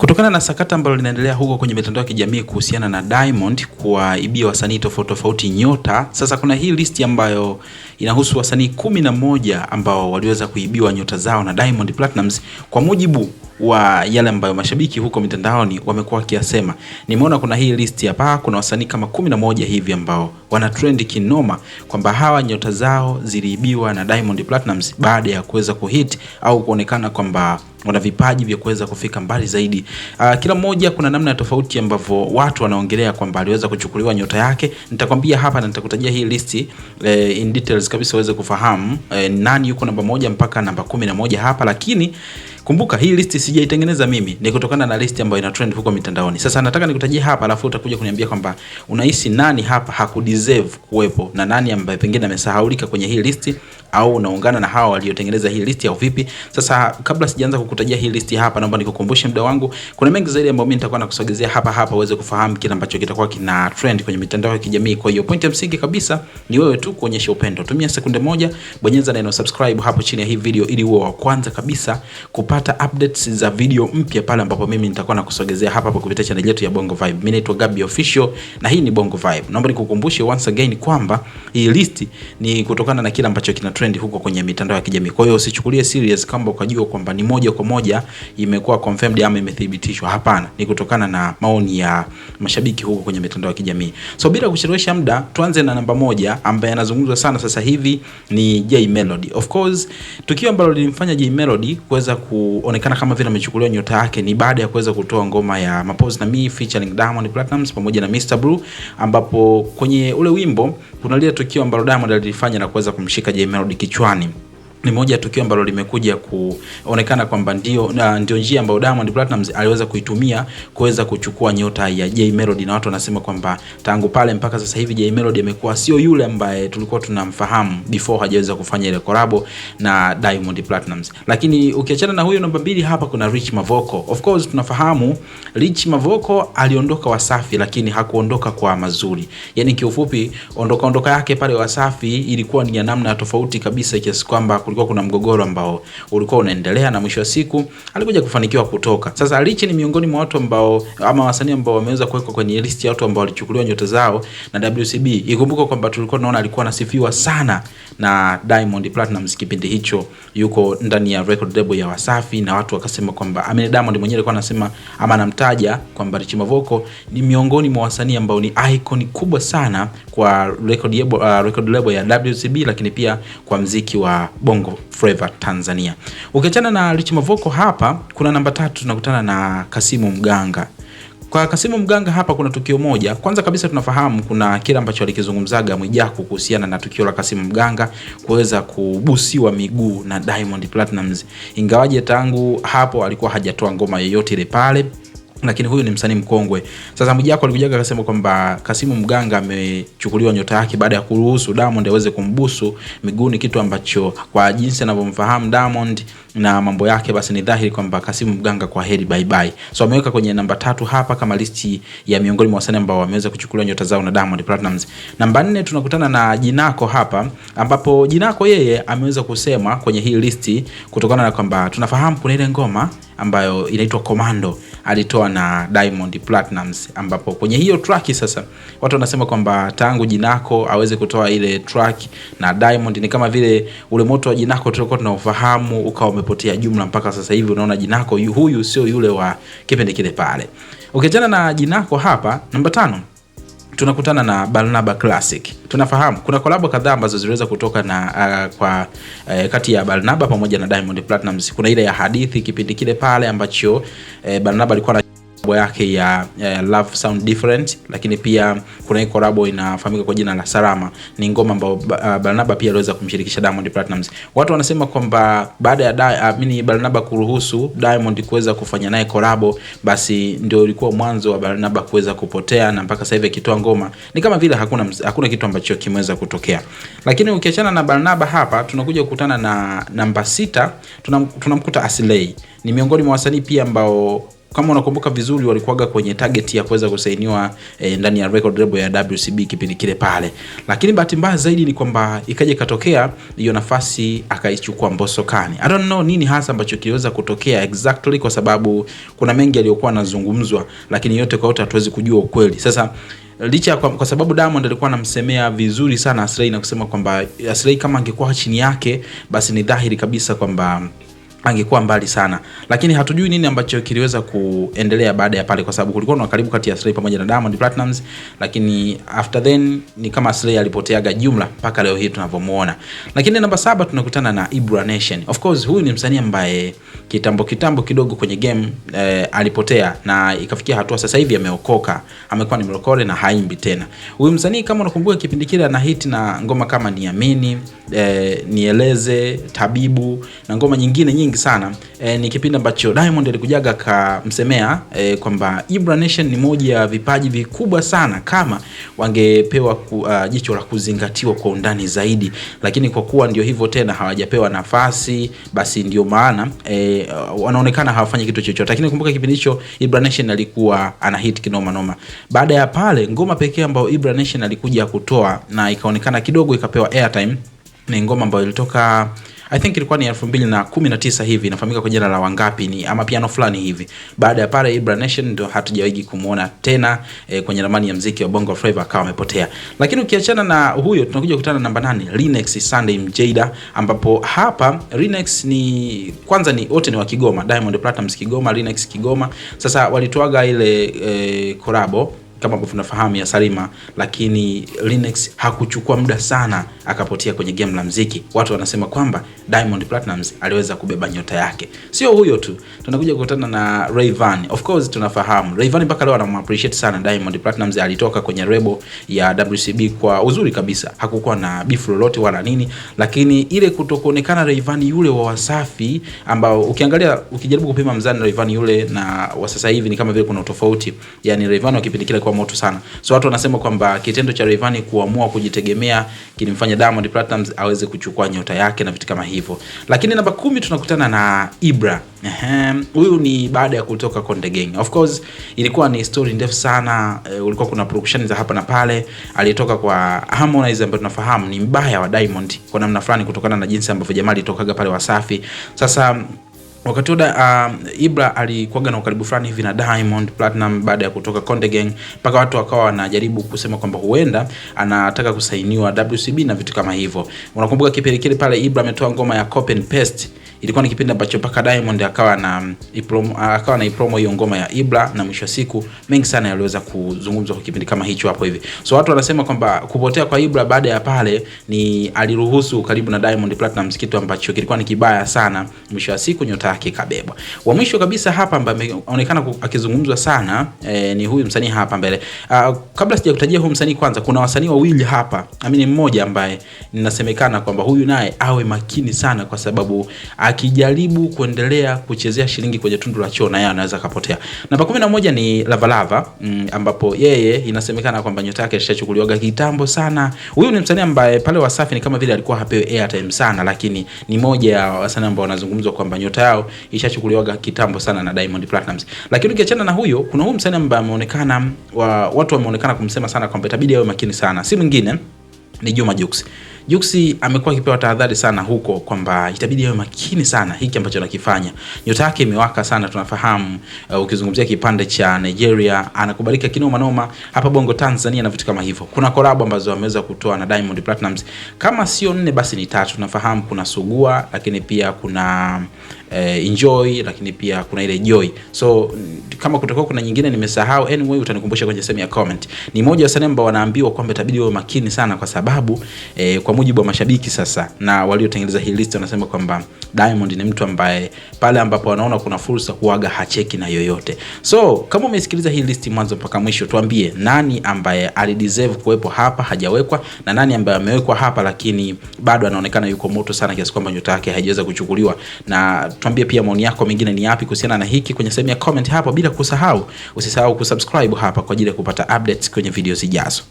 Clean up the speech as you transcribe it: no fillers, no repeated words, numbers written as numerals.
Kutokana na sakata ambalo linaendelea huko kwenye mitandao ya kijamii kuhusiana na Diamond kuwaibia wasanii tofauti nyota, sasa kuna hii listi ambayo inahusu wasanii 11 ambao waliweza kuibiwa nyota zao na Diamond Platnumz kwa mujibu wa yale ambayo mashabiki huko mitandaoni wamekuwa wakiyasema. Nimeona kuna hii listi hapa, kuna wasanii kama 11 hivi ambao wana trend kinoma kwamba hawa nyota zao ziliibiwa na Diamond Platnumz baada ya kuweza kuhit au kuonekana kwamba wana vipaji vya kuweza kufika mbali zaidi. Kila mmoja kuna namna tofauti ambavyo watu wanaongelea kwamba aliweza kuchukuliwa nyota yake. Nitakwambia hapa na nitakutajia hii listi in details kabisa uweze kufahamu nani yuko namba 1 mpaka namba 11 hapa, lakini kumbuka hii listi sijaitengeneza mimi, ni kutokana na listi ambayo ina trend huko mitandaoni. Sasa nataka nikutajie hapa alafu utakuja kuniambia kwamba unahisi nani hapa hakudeserve kuwepo na nani ambaye pengine amesahaulika kwenye hii listi, au unaungana na hawa waliotengeneza hii listi au vipi? Sasa kabla sijaanza kukutajia hii listi hapa, naomba nikukumbushe muda wangu, kuna mengi zaidi ambayo mimi nitakuwa nakusogezea hapa uweze kufahamu kile ambacho kitakuwa kina trend kwenye mitandao ya kijamii. Kwa hiyo point ya msingi kabisa ni wewe tu kuonyesha upendo. Tumia sekunde moja, bonyeza neno subscribe hapo chini ya hii video ili uwe wa kwanza kabisa kupata updates za video mpya pale ambapo mimi nitakuwa nakusogezea hapa kupitia channel yetu ya Bongo Vibe. Mimi naitwa Gabby Official na hii ni Bongo Vibe. Naomba nikukumbushe once again kwamba hii listi ni kutokana na kile ambacho kina trend huko kwenye mitandao ya kijamii. Kwa hiyo usichukulie serious kama ukajua kwamba ni moja kwa moja imekuwa confirmed ama imethibitishwa. Hapana, ni kutokana na maoni ya mashabiki huko kwenye mitandao ya kijamii. So bila kuchelewesha muda, tuanze na namba 1 ambaye anazungumzwa sana sasa hivi ni Jay Melody. Of course, tukio ambalo lilimfanya Jay Melody kuweza kuonekana kama vile amechukuliwa nyota yake ni baada ya kuweza kutoa ngoma ya Mapozi na Me featuring Diamond Platnumz pamoja na Mr Blue, ambapo kwenye ule wimbo kuna lile tukio ambalo Diamond alifanya na kuweza kumshika Jay Melody kichwani. Ni moja tukio ambalo limekuja kuonekana kwamba ndio njia ambayo Diamond Platnumz aliweza kuitumia kuweza kuchukua nyota ya Jay Melody, na watu wanasema kwamba tangu pale mpaka sasa hivi Jay Melody amekuwa sio yule ambaye tulikuwa tunamfahamu before hajaweza kufanya ile collab na Diamond Platnumz. Lakini ukiachana na huyo namba 2 hapa kuna Rich Mavoko. Of course tunafahamu Rich Mavoko aliondoka Wasafi, lakini hakuondoka kwa mazuri. Yaani kiufupi ondoka yake pale Wasafi ilikuwa ni ya namna tofauti kabisa, kiasi kwamba kulikuwa kuna mgogoro ambao ulikuwa unaendelea na mwisho wa siku alikuja kufanikiwa kutoka. Sasa Rich ni miongoni mwa watu ambao ama wasanii ambao wameweza kuwekwa kwenye list ya watu ambao walichukuliwa nyota zao na WCB. Ikumbuka kwamba tulikuwa tunaona alikuwa anasifiwa sana na Diamond Platnumz kipindi hicho yuko ndani ya record label ya Wasafi, na watu wakasema kwamba Diamond mwenyewe alikuwa anasema ama anamtaja kwamba Rich Mavoko ni miongoni mwa wasanii ambao ni icon kubwa sana kwa record label ya WCB, lakini pia kwa mziki wa Bongo Flava Tanzania. Ukiachana na Rich Mavoko hapa kuna namba 3 tunakutana na Kasimu Mganga. Kwa Kasimu Mganga hapa kuna tukio moja. Kwanza kabisa tunafahamu kuna kile ambacho alikizungumzaga Mwijaku kuhusiana na tukio la Kasimu Mganga kuweza kubusiwa miguu na Diamond Platnumz. Ingawaje tangu hapo alikuwa hajatoa ngoma yoyote ile pale, lakini huyu ni msanii mkongwe. Sasa Mwijaku alikujaga akasema kwamba Kasimu Mganga amechukuliwa nyota yake baada ya kuruhusu Diamond aweze kumbusu miguuni, kitu ambacho kwa jinsi anavyomfahamu Diamond na mambo yake basi ni dhahiri kwamba Kasimu Mganga kwa heri bye bye. So ameweka kwenye namba 3 hapa kama listi ya miongoni mwa wasanii ambao wameweza kuchukuliwa nyota zao na Diamond Platnumz. Namba 4 tunakutana na Jinako hapa, ambapo Jinako yeye ameweza kusema kwenye hii listi kutokana na kwamba tunafahamu kuna ile ngoma ambayo inaitwa Commando alitoa na Diamond Platnumz, ambapo kwenye hiyo track sasa watu wanasema kwamba tangu Jinako aweze kutoa ile track na Diamond ni kama vile ule moto wa Jinako tulikuwa tunaofahamu ukawa umepotea jumla, mpaka sasa hivi unaona Jinako huyu sio yule wa kipindi kile pale. Ukiachana na Jinako hapa, namba 5 tunakutana na Barnaba Classic. Tunafahamu kuna collab kadhaa ambazo ziliweza kutoka na kati ya Barnaba pamoja na Diamond Platnumz. Kuna ile ya Hadithi kipindi kile pale ambacho Barnaba alikuwa na yake ya Love Sound Different, lakini pia kuna hii collab inafahamika kwa jina la Salama. Ni ngoma ambayo Barnaba pia aliweza kumshirikisha Diamond Platnumz. Watu wanasema kwamba baada ya Barnaba kuruhusu Diamond kuweza kufanya naye collab, basi ndio ilikuwa mwanzo wa Barnaba kuweza kupotea, na mpaka sasa hivi akitoa ngoma ni kama vile hakuna kitu ambacho kimeweza kutokea. Lakini ukiachana na Barnaba hapa tunakuja kukutana na namba 6 tunamkuta Aslay. Ni miongoni mwa wasanii pia ambao kama unakumbuka vizuri walikuwaga kwenye target ya kuweza kusainiwa ndani ya record label ya WCB kipindi kile pale, lakini bahati mbaya zaidi ni kwamba ikaja katokea hiyo nafasi akaichukua Mbosso Khan. I don't know nini hasa ambacho kiliweza kutokea exactly, kwa sababu kuna mengi yaliyokuwa yanazungumzwa, lakini yote kwa yote hatuwezi kujua ukweli. Sasa licha kwa sababu Diamond alikuwa anamsemea vizuri sana Aslay na kusema kwamba Aslay kama angekuwa chini yake basi ni dhahiri kabisa kwamba angekuwa mbali sana, lakini hatujui nini ambacho kiliweza kuendelea baada ya pale, kwa sababu kulikuwa na karibu kati ya Aslay pamoja na Diamond Platnumz, lakini after then ni kama Aslay alipoteaga jumla mpaka leo hii tunavyomuona. Lakini namba 7 tunakutana na Ibra Nation. Of course huyu ni msanii ambaye kitambo kidogo kwenye game alipotea na ikafikia hatua sasa hivi ameokoka, amekuwa ni mlokole na haimbi tena. Huyu msanii kama unakumbuka kipindi kile ana hit na ngoma kama Niamini, Nieleze, Tabibu na ngoma nyingine nyingi sana. Ni kipindi ambacho Diamond alikujaga kamsemea kwamba Ibra Nation ni moja ya vipaji vikubwa sana kama wangepewa jicho la kuzingatiwa kwa undani zaidi, lakini kwa kuwa ndio hivyo tena hawajapewa nafasi, basi ndio maana wanaonekana hawafanyi kitu chochote. Lakini kumbuka kipindi hicho Ibra Nation alikuwa ana hit kinoma noma. Baada ya pale ngoma pekee ambayo Ibra Nation alikuja kutoa na ikaonekana kidogo ikapewa airtime ni ngoma ambayo ilitoka I think ilikuwa ni 2019 hivi, inafahamika kwa jina la Wangapi, ni ama piano fulani hivi. Baada ya pale Ibra Nation ndio hatujawahi kumuona tena kwenye ramani ya muziki wa Bongo Flava, akawa amepotea. Lakini ukiachana na huyo tunakuja kukutana namba 8 Lynex Sunday Mjada, ambapo hapa Lynex ni kwanza ni wote ni wa Kigoma, Diamond Platnumz Kigoma, Lynex Kigoma. Sasa walitoaga ile collabo kama ambavyo tunafahamu ya Salima, lakini Lynex hakuchukua muda sana akapotea kwenye game la muziki. Watu wanasema kwamba Diamond Platnumz aliweza kubeba nyota yake. Sio huyo tu, tunakuja kukutana na Rayvanny. Of course tunafahamu Rayvanny mpaka leo anamappreciate sana Diamond Platnumz. Alitoka kwenye label ya WCB kwa uzuri kabisa, hakukuwa na beef lolote wala nini, lakini ile kutokuonekana Rayvanny yule wa Wasafi ambao ukiangalia ukijaribu kupima mzani Rayvanny yule na wa sasa hivi ni kama vile kuna tofauti. Yani Rayvanny wa kipindi kile kwa moto sana. So watu wanasema kwamba kitendo cha Rayvanny kuamua kujitegemea kilimfanya Diamond Platnumz aweze kuchukua nyota yake na vitu kama hivyo. Lakini namba 10 tunakutana na Ibra. Huyu ni baada ya kutoka Konde Gang. Of course ilikuwa ni story ndefu sana. Ulikuwa kuna production za hapa na pale. Alitoka kwa Harmonize ambaye tunafahamu ni mbaya wa Diamond kwa namna fulani kutokana na jinsi ambavyo jamaa alitokaga pale Wasafi. Sasa wakati Ibra alikuwa na ukaribu fulani hivi na Diamond Platinum baada ya kutoka Konde Gang, mpaka watu wakawa wanajaribu kusema kwamba huenda anataka kusainiwa WCB na vitu kama hivyo. Unakumbuka kipindi kile pale Ibra ametoa ngoma ya Copy and Paste. Ilikuwa ni kipindi ambacho mpaka Diamond akawa na ipromo hiyo ngoma ya Ibra, na mwisho siku mengi sana yaliweza kuzungumzwa kwa kipindi kama hicho hapo hivi. So watu wanasema kwamba kupotea kwa Ibra baada ya pale ni aliruhusu karibu na Diamond Platnumz, kitu ambacho kilikuwa ni kibaya sana. Mwisho wa siku nyota yake kabebwa. Wa mwisho kabisa hapa ambaye ameonekana akizungumzwa sana ni huyu msanii hapa mbele. Kabla sijakutajia huyu msanii, kwanza kuna wasanii wawili hapa. Amini mmoja ambaye ninasemekana kwamba huyu naye awe makini sana, kwa sababu akijaribu kuendelea kuchezea shilingi kwenye tundu la choo na yeye anaweza kapotea. Namba 11 ni Lava Lava, ambapo yeye inasemekana kwamba nyota yake ilishachukuliwa kitambo sana. Huyu ni msanii ambaye pale Wasafi ni kama vile alikuwa hapewi airtime sana, lakini ni moja ya wasanii ambao wanazungumzwa kwamba nyota yao ishachukuliwa kitambo sana na Diamond Platnumz. Lakini ukiachana na huyo, kuna huyu msanii ambaye ameonekana watu wameonekana kumsema sana kwamba itabidi awe makini sana. Si mwingine ni Juma Jux. Juksi amekuwa akipewa tahadhari sana huko kwamba itabidi awe makini sana hiki ambacho anakifanya. Nyota yake imewaka sana, tunafahamu. Ukizungumzia kipande cha Nigeria anakubalika kinoma noma, hapa Bongo Tanzania na vitu kama hivyo. Kuna collab ambazo ameweza kutoa na Diamond Platnumz kama sio 4 basi ni 3. Tunafahamu kuna Sugua, lakini pia kuna Enjoy, lakini pia kuna ile Joy. So kama kutakuwa kuna nyingine nimesahau, anyway utanikumbusha kwenye sehemu ya comment. Ni moja ya wasanii ambao wanaambiwa kwamba itabidi wawe makini sana, kwa sababu kwa mujibu wa mashabiki sasa na waliotengeneza hii list wanasema kwamba Diamond ni mtu ambaye pale ambapo wanaona kuna fursa huaga hacheki na yoyote. So kama umesikiliza hii list mwanzo mpaka mwisho, tuambie nani ambaye alideserve kuwepo hapa hajawekwa, na nani ambaye amewekwa hapa lakini bado anaonekana yuko moto sana kiasi kwamba nyota yake haijaweza kuchukuliwa. Na tuambie pia maoni yako mengine ni yapi kuhusiana na hiki kwenye sehemu ya comment hapo, bila usisahau kusubscribe hapa kwa ajili ya kupata updates kwenye video zijazo.